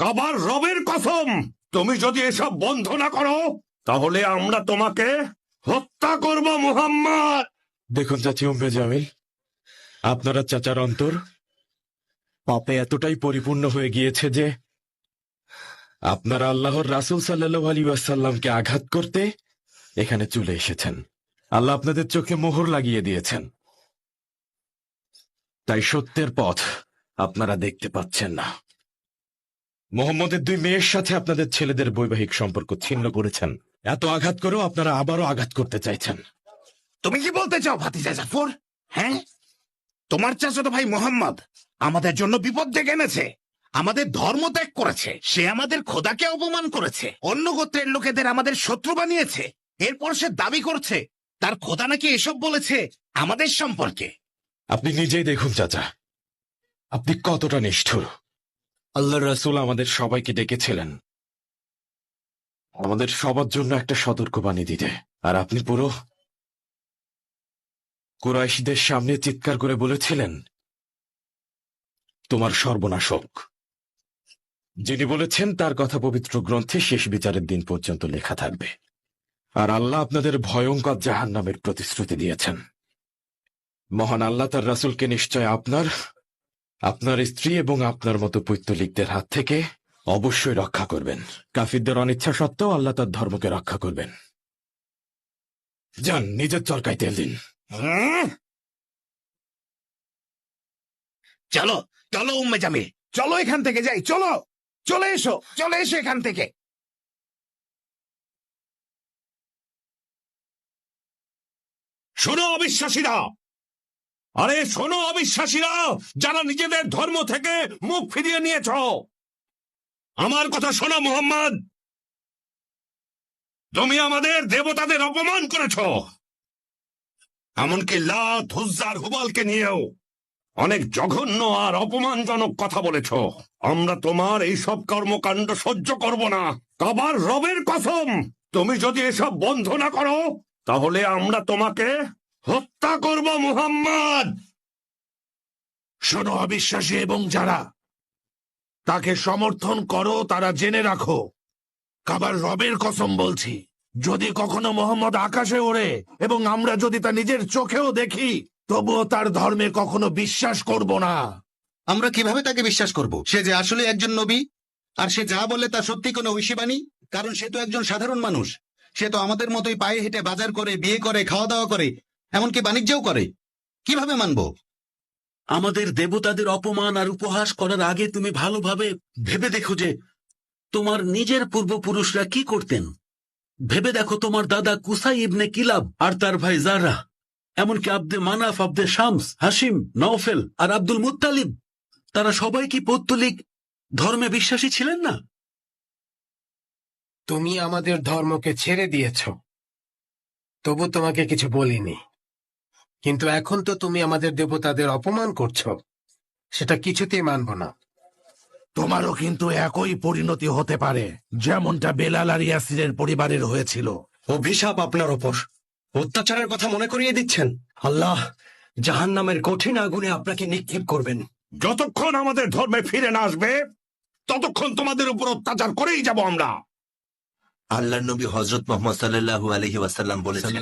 কাবার রবের কসম, তুমি যদি এসব বন্ধ না করো তাহলে আমরা তোমাকে হত্যা করব মুহাম্মদ। দেখুন চাচি উম্মে জামিল, আপনারা চাচার অন্তর পাপে এতটাই পরিপূর্ণ হয়ে গিয়েছে যে আপনারা আল্লাহর রাসূল সাল্লাল্লাহু আলাইহি ওয়াসাল্লামকে আঘাত করতে এখানে চলে এসেছেন। আল্লাহ আপনাদের চোখে মোহর লাগিয়ে দিয়েছেন, তাই সত্যের পথ আপনারা দেখতে পাচ্ছেন না। মোহাম্মদের 2 মেয়ের সাথে আপনাদের ছেলেদের বৈবাহিক সম্পর্ক ছিন্ন করেছেন। এত আঘাত করেও আপনারা আবারও আঘাত করতে চাইছেন। তুমি কি বলতে চাও ভাতিজা জাফর? হ্যাঁ, তোমার চাচাতো ভাই মোহাম্মদ আমাদের জন্য বিপদ ডেকে এনেছে, আমাদের ধর্ম ত্যাগ করেছে, সে আমাদের খোদাকে অপমান করেছে, অন্য গোত্রের লোকেদের আমাদের শত্রু বানিয়েছে। এরপর সে দাবি করছে তার খোদা নাকি এসব বলেছে আমাদের সম্পর্কে। আপনি নিজেই দেখুন চাচা, আপনি কতটা নিষ্ঠুর। আল্লাহর রাসূল আমাদের সবাইকে ডেকেছিলেন আমাদের সবার জন্য একটা সতর্কবাণী দিতে, আর আপনি পুরো কুরাইশদের সামনে চিৎকার করে বলেছিলেন তোমার সর্বনাশ হোক। যিনি বলেছেন তার কথা পবিত্র গ্রন্থে শেষ বিচারের দিন পর্যন্ত লেখা থাকবে। আর আল্লাহ আপনাদের ভয়ঙ্কর জাহান্নামের প্রতিশ্রুতি দিয়েছেন। মহান আল্লাহ তার রাসূলকে নিশ্চয় আপনার স্ত্রী এবং আপনার মতো পৈতলিকদের হাত থেকে অবশ্যই রক্ষা করবেন। কাফিরদের অনিচ্ছা সত্ত্বেও আল্লাহ তার ধর্মকে রক্ষা করবেন। যান, নিজের চরকায় তেল দিন। চলো চলো উম্মে জামিল, চলো এখান থেকে যাই, চলো, চলে এসো, চলে এসো এখান থেকে। শোনো অবিশ্বাসীরা, আরে শোনো অবিশ্বাসীরা, যারা নিজেদের ধর্ম থেকে মুখ ফিরিয়ে নিয়েছ, আমার কথা শোনো। মুহাম্মদ, তুমি আমাদের দেবতাদের অপমান করেছ, এমনকি লাত, উজ্জা আর হুবালকে নিয়েও অনেক জঘন্য আর অপমানজনক কথা বলেছ। আমরা তোমার এইসব কর্মকাণ্ড সহ্য করব না। কাবার রবের কসম, তুমি যদি এসব বন্ধ না করো তাহলে আমরা তোমাকে হত্যা করব মুহাম্মদ। শোনো অবিশ্বাসী এবং যারা তাকে সমর্থন করো, তারা জেনে রাখো, কাবার রবের কসম বলছি, যদি কখনো মোহাম্মদ আকাশে ওড়ে এবং আমরা যদি তা নিজের চোখেও দেখি, তবুও তার ধর্মে কখনো বিশ্বাস করব না। আমরা কিভাবে তাকে বিশ্বাস করব? সে যে আসলে একজন নবী, আর সে যা বলে তা সত্যি কোনো ঐশীবাণী? কারণ সে তো একজন সাধারণ মানুষ। সে তো আমাদের মতোই পায়ে হেঁটে বাজার করে, বিয়ে করে, খাওয়া দাওয়া করে, এমনকি বাণিজ্যও করে। কিভাবে মানব? আমাদের দেবতাদের অপমান আর উপহাস করার আগে তুমি ভালোভাবে ভেবে দেখো যে তোমার নিজের পূর্বপুরুষরা কি করতেন। ভেবে দেখো তোমার দাদা কুসাই ইবনে কিলাব আর তার ভাই জারা, এমনকি আব্দে মানাফ, আব্দে শামস, হাসিম, নওফেল আর আব্দুল মুত্তালিব, তারা সবাই কি পৌত্তলিক ধর্মে বিশ্বাসী ছিলেন না? তুমি আমাদের ধর্মকে ছেড়ে দিয়েছ, তবু তোমাকে কিছু বলিনি। কিন্তু এখন তো তুমি আমাদের দেবতাদের অপমান করছো, সেটা কিছুতেই মানব না। তোমারও কিন্তু একই পরিণতি হতে পারে, যেমনটা বেলাল আর ইয়াসিরের পরিবারের হয়েছিল। অভিশাপ আপনার ওপর। অত্যাচারের কথা মনে করিয়ে দিচ্ছেন। আল্লাহ জাহান্নামের কঠিন আগুনে আপনাকে নিক্ষেপ করবেন। যতক্ষণ আমাদের ধর্মে ফিরে না আসবে ততক্ষণ তোমাদের উপর অত্যাচার করেই যাব আমরা। আল্লাহর নবী হযরত মুহাম্মদ সাল্লাল্লাহু আলাইহি ওয়াসাল্লাম বলেছেন,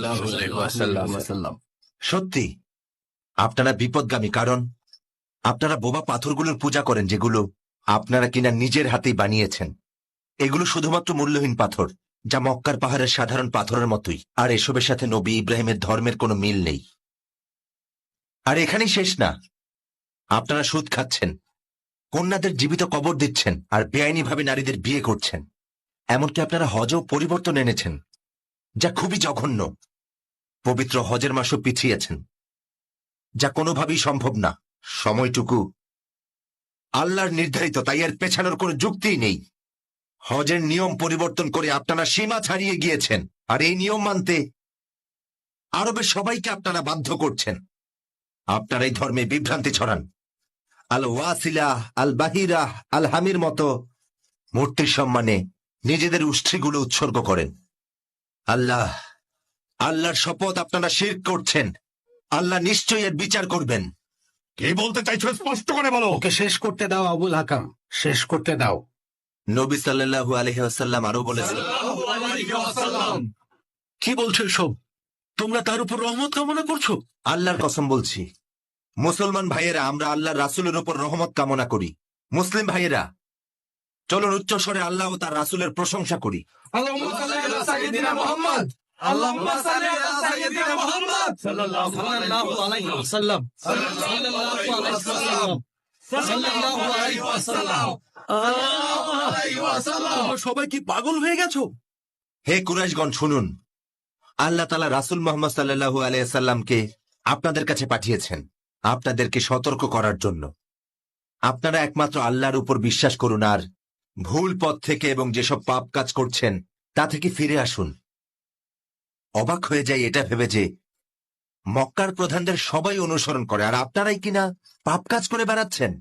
সত্যি আপনারা বিপদগামী, কারণ আপনারা বোবা পাথরগুলোর পূজা করেন, যেগুলো আপনারা কিনা নিজের হাতেই বানিয়েছেন। এগুলো শুধুমাত্র মূল্যহীন পাথর, যা মক্কার পাহাড়ের সাধারণ পাথরের মতোই। আর এসবের সাথে নবী ইব্রাহিমের ধর্মের কোনো মিল নেই। আর এখানেই শেষ না, আপনারা সুদ খাচ্ছেন, কন্যাদের জীবিত কবর দিচ্ছেন, আর বেআইনিভাবে নারীদের বিয়ে করছেন। এমনকি আপনারা হজও পরিবর্তন এনেছেন, যা খুবই জঘন্য। পবিত্র হজের মাসও পিছিয়েছেন, যা কোনোভাবেই সম্ভব না। সময়টুকু আল্লাহর নির্ধারিত, তাই এর পেছানোর কোনো যুক্তিই নেই। হজের নিয়ম পরিবর্তন করে আপনারা সীমা ছাড়িয়ে গিয়েছেন, আর এই নিয়ম মানতে আরবের সবাইকে আপনারা বাধ্য করছেন। আপনারা এই ধর্মে বিভ্রান্তি ছড়ান। আল ওয়াসিলা, আল বাহিরা, আল হামির মতো মূর্তির সম্মানে নিজেদের উষ্ট্রিগুলো উৎসর্গ করেন। আল্লাহর শপথ, আপনারা শিরক করছেন। আল্লাহ নিশ্চয়ই এর বিচার করবেন। কি বলতে চাইছো স্পষ্ট করে বলো। ওকে শেষ করতে দাও আবুল হাকাম, শেষ করতে দাও। নবী সাল্লাল্লাহু আলাইহি ওয়াসাল্লাম আরো বলেছেন, কি বলছো সব? তোমরা তার উপর রহমত কামনা করছো? আল্লাহর কসম বলছি, মুসলমান ভাইয়েরা, আমরা আল্লাহর রাসূলের উপর রহমত কামনা করি। মুসলিম ভাইয়েরা, চলুন উচ্চ স্বরে আল্লাহ ও তার রাসূলের প্রশংসা করি। তোমরা সবাই কি পাগল হয়ে গেছো? হে কুরাইশগণ, শুনুন, আল্লাহ তাআলা রাসূল মুহাম্মদ সাল্লাল্লাহু আলাইহি সাল্লামকে আপনাদের কাছে পাঠিয়েছেন আপনাদেরকে সতর্ক করার জন্য। আপনারা একমাত্র আল্লাহর উপর বিশ্বাস করুন আর ভুল পথ থেকে এবং যেসব পাপ কাজ করছেন তা থেকে ফিরে আসুন। অবাক হয়ে যায় এটা ভেবে যে মক্কার প্রধানদের সবাই অনুসরণ করে, আর আপনারাই কিনা পাপ কাজ করে বেড়াচ্ছেন।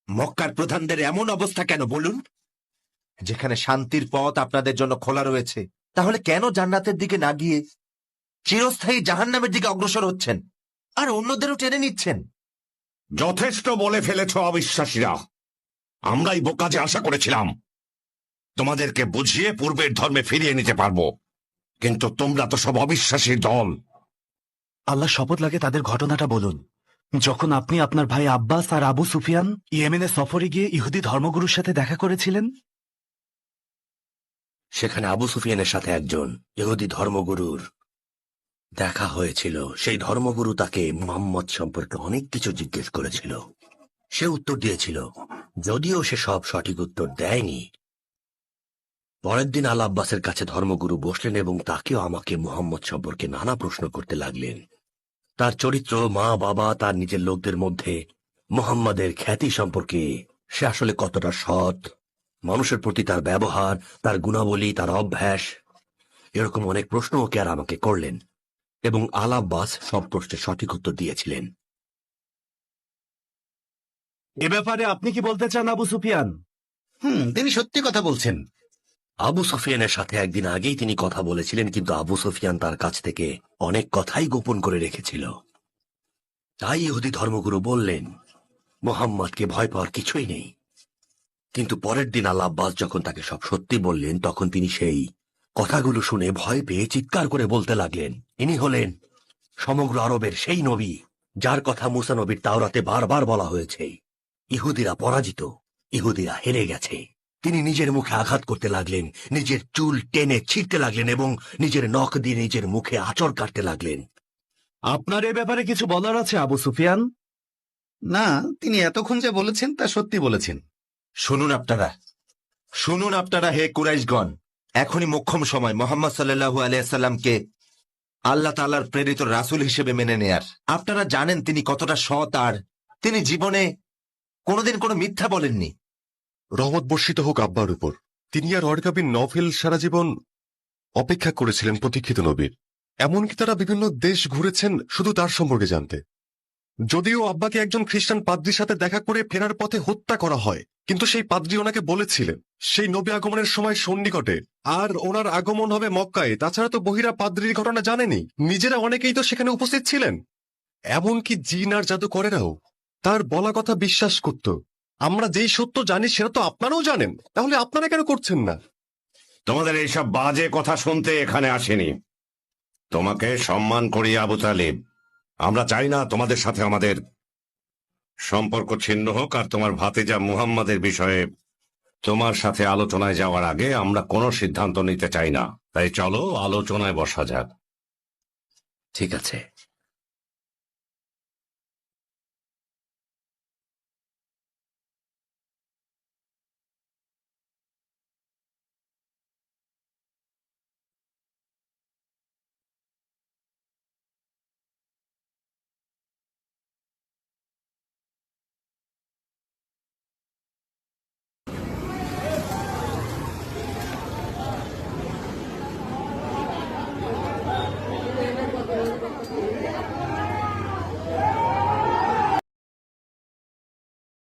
মক্কার প্রধানদের এমন অবস্থা কেন বলুন? যেখানে শান্তির পথ আপনাদের জন্য খোলা রয়েছে, তাহলে কেন জান্নাতের দিকে না গিয়ে চিরস্থায়ী জাহান্নামের দিকে অগ্রসর হচ্ছেন আর অন্যদেরও টেনে নিচ্ছেন? যথেষ্ট বলে ফেলেছ অবিশ্বাসীরা। আমরাই বোকাজে আশা করেছিলাম তোমাদেরকে বুঝিয়ে পূর্বের ধর্মে ফিরিয়ে নিতে পারবো, কিন্তু তোমরা তো সব অবিশ্বাসীর দল। আল্লাহ শপথ লাগে তাদের ঘটনাটা বলুন, যখন আপনি আপনার ভাই আব্বাস আর আবু সুফিয়ান ইয়েমেনে সফরে গিয়ে ইহুদি ধর্মগুরুর সাথে দেখা করেছিলেন। সেখানে আবু সুফিয়ানের সাথে একজন ইহুদি ধর্মগুরুর দেখা হয়েছিল। সেই ধর্মগুরু তাকে মুহাম্মদ সম্পর্কে অনেক কিছু জিজ্ঞেস করেছিল। সে উত্তর দিয়েছিল, যদিও সে সব সঠিক উত্তর দেয়নি। পরের দিন আল আব্বাসের কাছে ধর্মগুরু বসলেন এবং তাকেও আমাকে মুহাম্মদ সম্পর্কে নানা প্রশ্ন করতে লাগলেন। তার চরিত্র, মা বাবা, তার নিজের লোকদের মধ্যে মুহাম্মাদের খ্যাতি সম্পর্কে, সে আসলে কতটা সৎ, মানুষের প্রতি তার ব্যবহার, তার গুণাবলী, তার অভ্যাস, এরকম অনেক প্রশ্ন ওকে আর আমাকে করলেন এবং আল আব্বাস সব প্রশ্নের সঠিক উত্তর দিয়েছিলেন। এ ব্যাপারে আপনি কি বলতে চান আবু সুফিয়ান? তিনি সত্যি কথা বলছেন। আবু সুফিয়ানের সাথে একদিন আগেই তিনি কথা বলেছিলেন, কিন্তু আবু সুফিয়ান তার কাছ থেকে অনেক কথাই গোপন করে রেখেছিল। তাই ইহুদি ধর্মগুরু বললেন, মুহাম্মদকে ভয় পাওয়ার কিছুই নেই। কিন্তু পরের দিন আল আব্বাস যখন তাকে সব সত্যি বললেন, তখন তিনি সেই কথাগুলো শুনে ভয় পেয়ে চিৎকার করে বলতে লাগলেন, ইনি হলেন সমগ্র আরবের সেই নবী যার কথা মুসা নবীর তাওরাতে বারবার বলা হয়েছে। ইহুদিরা পরাজিত, ইহুদিরা হেরে গেছে। তিনি নিজের মুখে আঘাত করতে লাগলেন, নিজের চুল টেনে ছিঁড়তে লাগলেন এবং নিজের নখ দিয়ে নিজের মুখে আঁচড় কাটতে লাগলেন। আপনার এ ব্যাপারে কিছু বলার আছে আবু সুফিয়ান? না, তিনি এতক্ষণ যা বলেছেন তা সত্যি বলেছেন। শুনুন আপনারা হে কুরাইশগণ, এখনই মোক্ষম সময় মুহাম্মদ সাল্লাল্লাহু আলাইহি সাল্লামকে আল্লাহ তাআলার প্রেরিত রাসূল হিসেবে মেনে নেয়ার। আপনারা জানেন তিনি কতটা সৎ, আর তিনি জীবনে কোনোদিন কোনো মিথ্যা বলেননি। রহমত বর্ষিত হোক আব্বার উপর। তিনি আর অর্কা বিন নফেল সারা জীবন অপেক্ষা করেছিলেন প্রতীক্ষিত নবীর। এমনকি তারা বিভিন্ন দেশ ঘুরেছেন শুধু তার সম্পর্কে জানতে। যদিও আব্বাকে একজন খ্রিস্টান পাদ্রির সাথে দেখা করে ফেরার পথে হত্যা করা হয়, কিন্তু সেই পাদ্রী ওনাকে বলেছিলেন সেই নবী আগমনের সময় সন্নিকটে, আর ওনার আগমন হবে মক্কায়। তাছাড়া তো বহিরা পাদ্রির ঘটনা জানেনি, নিজেরা অনেকেই তো সেখানে উপস্থিত ছিলেন। এমনকি জিন আর জাদুকরেরাও তার বলা কথা বিশ্বাস করত। আমরা যেই সত্য জানি সেটা তো আপনারাও জানেন, তাহলে আপনারা কেন করছেন না? তোমাদের এইসব বাজে কথা শুনতে এখানে আসেনি। তোমাকে সম্মান করি আবু তালিব। আমরা চাই না তোমাদের সাথে আমাদের সম্পর্ক ছিন্ন হোক, আর তোমার ভাতিজা মুহাম্মাদের বিষয়ে তোমার সাথে আলোচনায় যাওয়ার আগে আমরা কোনো সিদ্ধান্ত নিতে চাই না। তাই চলো আলোচনায় বসা যাক। ঠিক আছে।